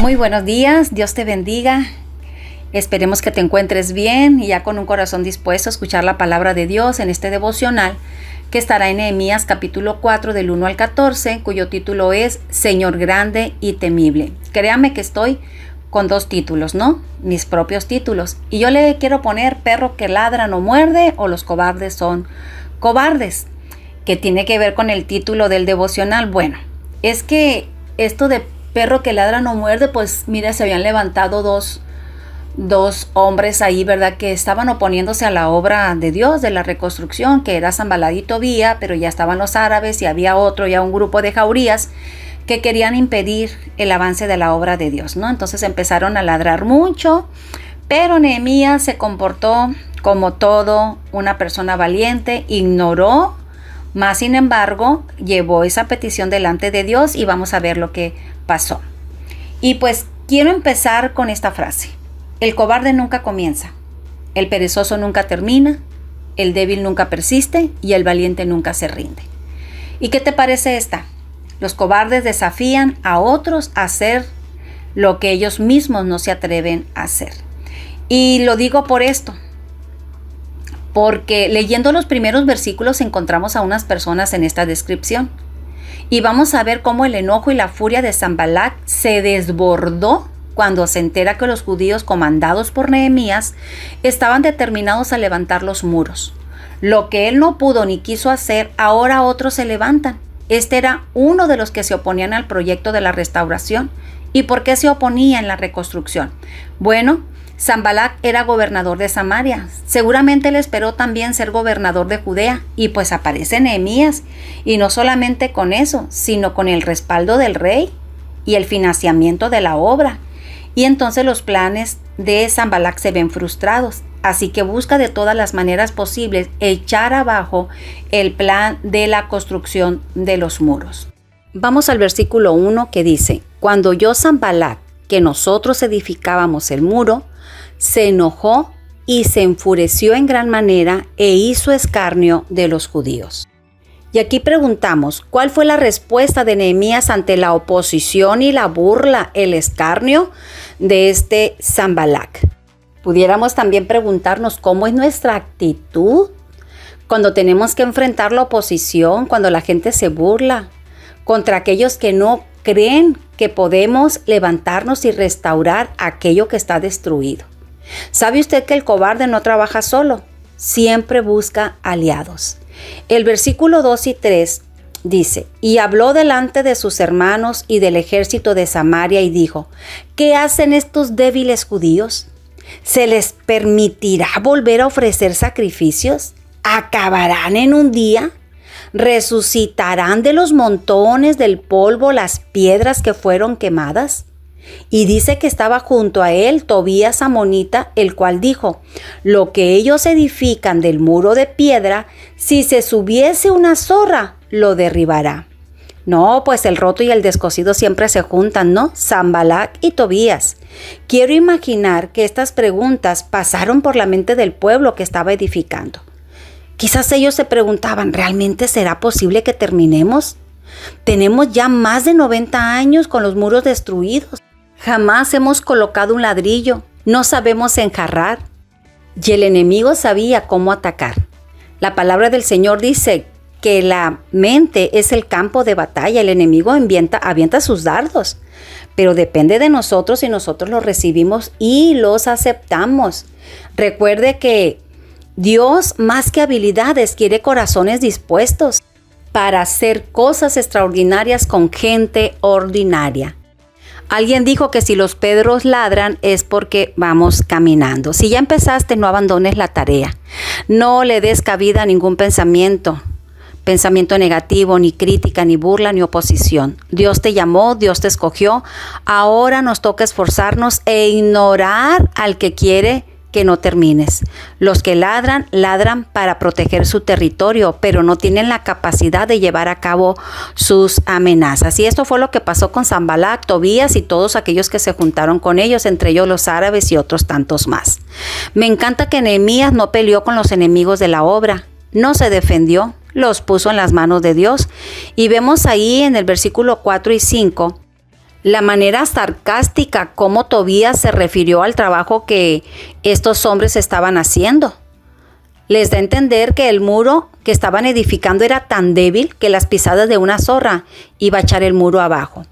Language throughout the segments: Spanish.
Muy buenos días, Dios te bendiga. Esperemos que te encuentres bien y ya con un corazón dispuesto a escuchar la palabra de Dios en este devocional que estará en Nehemías capítulo 4 del 1 al 14, cuyo título es Señor grande y temible. Créame que estoy con dos títulos, ¿no? Mis propios títulos. Y yo le quiero poner perro que ladra no muerde o los cobardes son cobardes, que tiene que ver con el título del devocional. Bueno, es que esto de perro que ladra no muerde, pues mira, se habían levantado dos hombres ahí, ¿verdad? Que estaban oponiéndose a la obra de Dios, de la reconstrucción, que era Sanballat y Tobía, pero ya estaban los árabes y había un grupo de jaurías que querían impedir el avance de la obra de Dios, ¿no? Entonces empezaron a ladrar mucho, pero Nehemías se comportó como todo una persona valiente, ignoró, más sin embargo, llevó esa petición delante de Dios y vamos a ver lo que pasó. Y pues quiero empezar con esta frase. El cobarde nunca comienza, el perezoso nunca termina, el débil nunca persiste y el valiente nunca se rinde. ¿Y qué te parece esta? Los cobardes desafían a otros a hacer lo que ellos mismos no se atreven a hacer. Y lo digo por esto, porque leyendo los primeros versículos encontramos a unas personas en esta descripción. Y vamos a ver cómo el enojo y la furia de Sanballat se desbordó cuando se entera que los judíos comandados por Nehemías estaban determinados a levantar los muros. Lo que él no pudo ni quiso hacer, ahora otros se levantan. Este era uno de los que se oponían al proyecto de la restauración. ¿Y por qué se oponía en la reconstrucción? Bueno, Sanballat era gobernador de Samaria. Seguramente él esperó también ser gobernador de Judea. Y pues aparece Nehemías. Y no solamente con eso, sino con el respaldo del rey y el financiamiento de la obra. Y entonces los planes de Sanballat se ven frustrados. Así que busca de todas las maneras posibles echar abajo el plan de la construcción de los muros. Vamos al versículo 1 que dice: Cuando oyó Sanballat que nosotros edificábamos el muro, se enojó y se enfureció en gran manera e hizo escarnio de los judíos. Y aquí preguntamos, ¿cuál fue la respuesta de Nehemías ante la oposición y la burla, el escarnio de este Sanballat? Pudiéramos también preguntarnos cómo es nuestra actitud cuando tenemos que enfrentar la oposición, cuando la gente se burla contra aquellos que no creen que podemos levantarnos y restaurar aquello que está destruido. ¿Sabe usted que el cobarde no trabaja solo? Siempre busca aliados. El versículo 2 y 3 dice: Y habló delante de sus hermanos y del ejército de Samaria y dijo: ¿Qué hacen estos débiles judíos? ¿Se les permitirá volver a ofrecer sacrificios? ¿Acabarán en un día? ¿Resucitarán de los montones del polvo las piedras que fueron quemadas? Y dice que estaba junto a él Tobías amonita, el cual dijo: Lo que ellos edifican del muro de piedra, si se subiese una zorra, lo derribará. No, pues el roto y el descosido siempre se juntan, ¿no? Sanballat y Tobías. Quiero imaginar que estas preguntas pasaron por la mente del pueblo que estaba edificando. Quizás ellos se preguntaban, ¿realmente será posible que terminemos? Tenemos ya más de 90 años con los muros destruidos. Jamás hemos colocado un ladrillo. No sabemos enjarrar. Y el enemigo sabía cómo atacar. La palabra del Señor dice que la mente es el campo de batalla. El enemigo avienta sus dardos. Pero depende de nosotros si nosotros los recibimos y los aceptamos. Recuerde que Dios, más que habilidades, quiere corazones dispuestos para hacer cosas extraordinarias con gente ordinaria. Alguien dijo que si los Pedros ladran es porque vamos caminando. Si ya empezaste, no abandones la tarea. No le des cabida a ningún pensamiento negativo, ni crítica, ni burla, ni oposición. Dios te llamó, Dios te escogió. Ahora nos toca esforzarnos e ignorar al que quiere que no termines. Los que ladran para proteger su territorio, pero no tienen la capacidad de llevar a cabo sus amenazas. Y esto fue lo que pasó con Sanballat, Tobías y todos aquellos que se juntaron con ellos, entre ellos los árabes y otros tantos más. Me encanta que Nehemías no peleó con los enemigos de la obra, no se defendió, los puso en las manos de Dios. Y vemos ahí en el versículo 4 y 5 La manera sarcástica como Tobías se refirió al trabajo que estos hombres estaban haciendo. Les da a entender que el muro que estaban edificando era tan débil que las pisadas de una zorra iba a echar el muro abajo.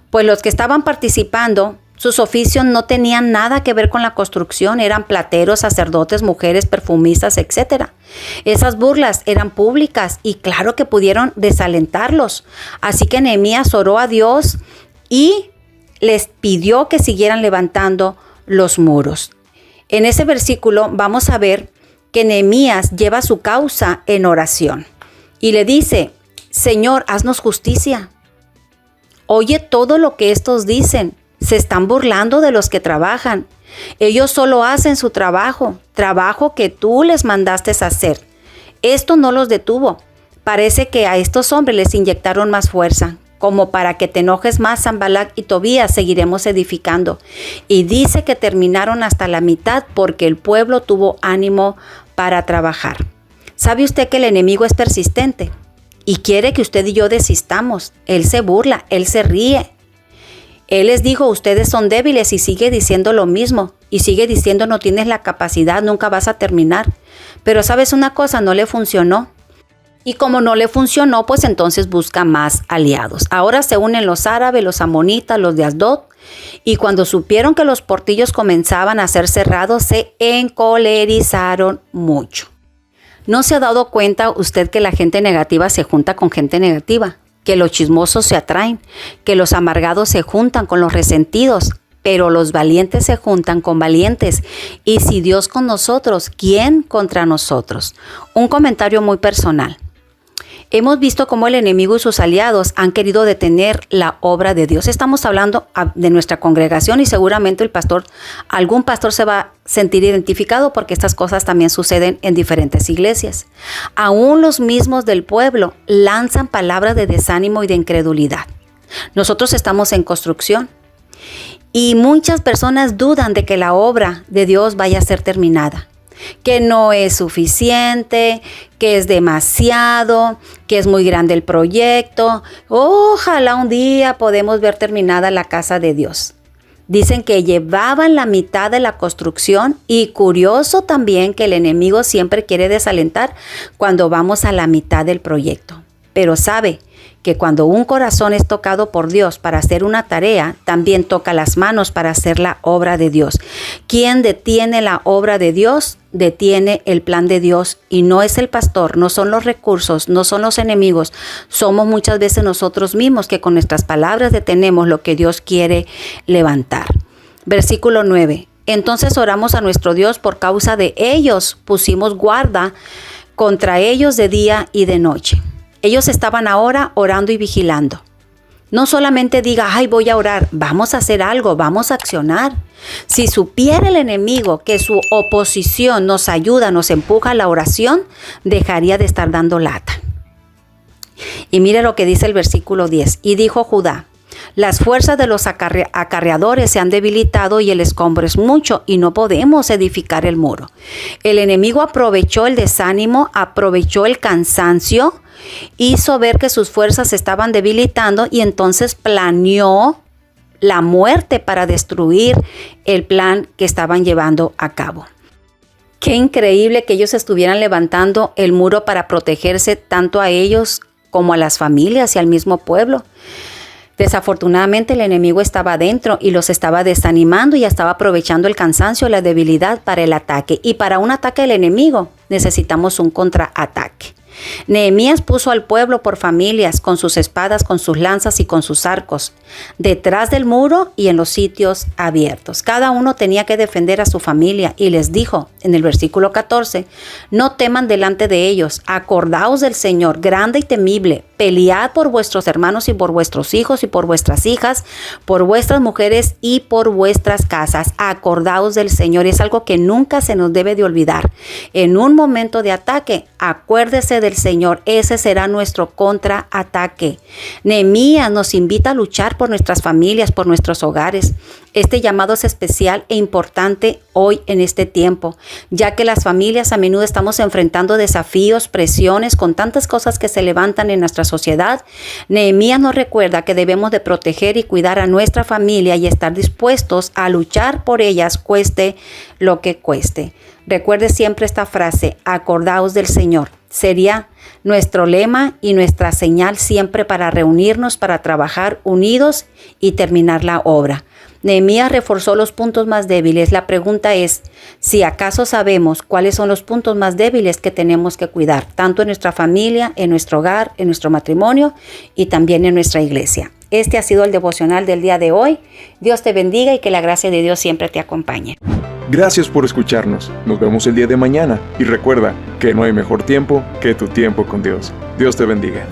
Pues los que estaban participando, sus oficios no tenían nada que ver con la construcción, eran plateros, sacerdotes, mujeres, perfumistas, etc. Esas burlas eran públicas y claro que pudieron desalentarlos. Así que Nehemías oró a Dios y les pidió que siguieran levantando los muros. En ese versículo vamos a ver que Nehemías lleva su causa en oración y le dice: Señor, haznos justicia. Oye todo lo que estos dicen. Se están burlando de los que trabajan. Ellos solo hacen su trabajo que tú les mandaste hacer. Esto no los detuvo. Parece que a estos hombres les inyectaron más fuerza. Como para que te enojes más, Sanbalat y Tobías, seguiremos edificando. Y dice que terminaron hasta la mitad porque el pueblo tuvo ánimo para trabajar. ¿Sabe usted que el enemigo es persistente? Y quiere que usted y yo desistamos. Él se burla, él se ríe. Él les dijo, ustedes son débiles y sigue diciendo lo mismo. Y sigue diciendo, no tienes la capacidad, nunca vas a terminar. Pero ¿sabes una cosa? No le funcionó. Y como no le funcionó, pues entonces busca más aliados. Ahora se unen los árabes, los amonitas, los de Asdod. Y cuando supieron que los portillos comenzaban a ser cerrados, se encolerizaron mucho. ¿No se ha dado cuenta usted que la gente negativa se junta con gente negativa? Que los chismosos se atraen, que los amargados se juntan con los resentidos, pero los valientes se juntan con valientes. Y si Dios con nosotros, ¿quién contra nosotros? Un comentario muy personal. Hemos visto cómo el enemigo y sus aliados han querido detener la obra de Dios. Estamos hablando de nuestra congregación y seguramente algún pastor se va a sentir identificado porque estas cosas también suceden en diferentes iglesias. Aún los mismos del pueblo lanzan palabras de desánimo y de incredulidad. Nosotros estamos en construcción y muchas personas dudan de que la obra de Dios vaya a ser terminada. Que no es suficiente, que es demasiado, que es muy grande el proyecto. Ojalá un día podamos ver terminada la casa de Dios. Dicen que llevaban la mitad de la construcción y curioso también que el enemigo siempre quiere desalentar cuando vamos a la mitad del proyecto. Pero sabe que cuando un corazón es tocado por Dios para hacer una tarea, también toca las manos para hacer la obra de Dios. Quien detiene la obra de Dios, detiene el plan de Dios y no es el pastor, no son los recursos, no son los enemigos. Somos muchas veces nosotros mismos que con nuestras palabras detenemos lo que Dios quiere levantar. Versículo 9. Entonces oramos a nuestro Dios por causa de ellos, pusimos guarda contra ellos de día y de noche. Ellos estaban ahora orando y vigilando. No solamente diga, ay, voy a orar, vamos a hacer algo, vamos a accionar. Si supiera el enemigo que su oposición nos ayuda, nos empuja a la oración, dejaría de estar dando lata. Y mire lo que dice el versículo 10. Y dijo Judá, las fuerzas de los acarreadores se han debilitado y el escombro es mucho y no podemos edificar el muro. El enemigo aprovechó el desánimo, aprovechó el cansancio, hizo ver que sus fuerzas se estaban debilitando y entonces planeó la muerte para destruir el plan que estaban llevando a cabo. Qué increíble que ellos estuvieran levantando el muro para protegerse tanto a ellos como a las familias y al mismo pueblo. Desafortunadamente el enemigo estaba adentro y los estaba desanimando y estaba aprovechando el cansancio y la debilidad para el ataque. Y para un ataque del enemigo necesitamos un contraataque. Nehemías puso al pueblo por familias, con sus espadas, con sus lanzas y con sus arcos, detrás del muro y en los sitios abiertos. Cada uno tenía que defender a su familia y les dijo en el versículo 14, no teman delante de ellos, acordaos del Señor, grande y temible, pelead por vuestros hermanos y por vuestros hijos y por vuestras hijas, por vuestras mujeres y por vuestras casas. Acordaos del Señor, es algo que nunca se nos debe de olvidar. En un momento de ataque, acuérdese del Señor Señor. Ese será nuestro contraataque. Nehemías nos invita a luchar por nuestras familias, por nuestros hogares. Este llamado es especial e importante hoy en este tiempo, ya que las familias a menudo estamos enfrentando desafíos, presiones, con tantas cosas que se levantan en nuestra sociedad. Nehemías nos recuerda que debemos de proteger y cuidar a nuestra familia y estar dispuestos a luchar por ellas, cueste lo que cueste. Recuerde siempre esta frase: acordaos del Señor. Sería nuestro lema y nuestra señal siempre para reunirnos, para trabajar unidos y terminar la obra. Nehemías reforzó los puntos más débiles. La pregunta es si acaso sabemos cuáles son los puntos más débiles que tenemos que cuidar, tanto en nuestra familia, en nuestro hogar, en nuestro matrimonio y también en nuestra iglesia. Este ha sido el devocional del día de hoy. Dios te bendiga y que la gracia de Dios siempre te acompañe. Gracias por escucharnos. Nos vemos el día de mañana. Y recuerda que no hay mejor tiempo que tu tiempo con Dios. Dios te bendiga.